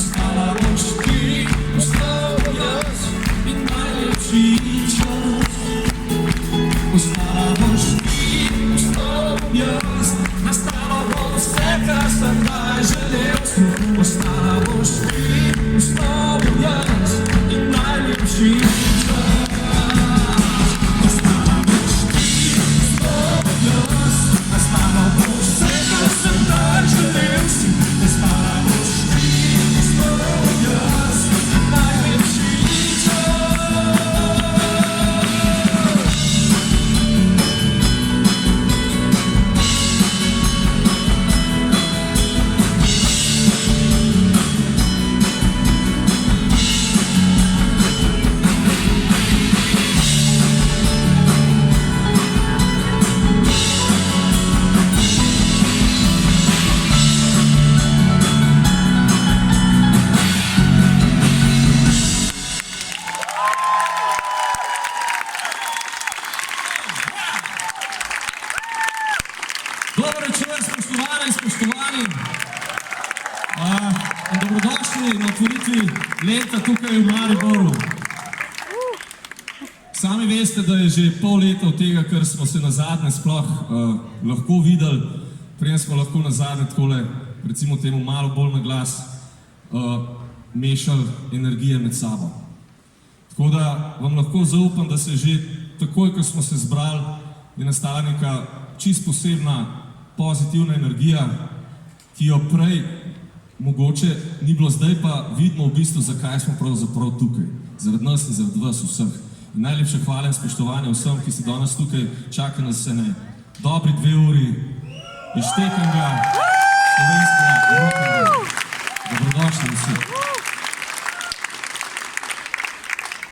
Ostala boš ti, ostal jaz in najlepši čas. Ostala boš ti, ostal jaz, nastalo bo vse, kar sem kdaj želel. Ostala boš ti, ostal jaz in najlepši čas. Ostala boš ti, ostal jaz, nastalo bo vse, kar sem kdaj želel. Ostala boš ti, ostal jaz in najlepši čas. Dobro večer, spoštovane in spoštovani. Dobrodošli na otvoritvi leta tukaj v Mariboru. Sami veste, da je že pol leta od tega, kar smo se nazadnje sploh lahko videli, preden smo lahko nazadnje takole, recimo temu malo bolj na glas, mešali energije med sabo. Tako da vam lahko zaupam, da se že takoj, ko smo se zbrali, je nastala neka čist posebna pozitivna energija, ki jo prej mogoče ni bilo, zdaj pa vidimo v bistvu, zakaj smo pravzaprav tukaj. Zaradi nas in zaradi vas vseh. In najlepše hvala in spoštovanje vsem, ki ste danes tukaj, čakali nas se ne dobri 2 uri izštekanega slovenskega rock'n'rolla. Dobrodošli vsi.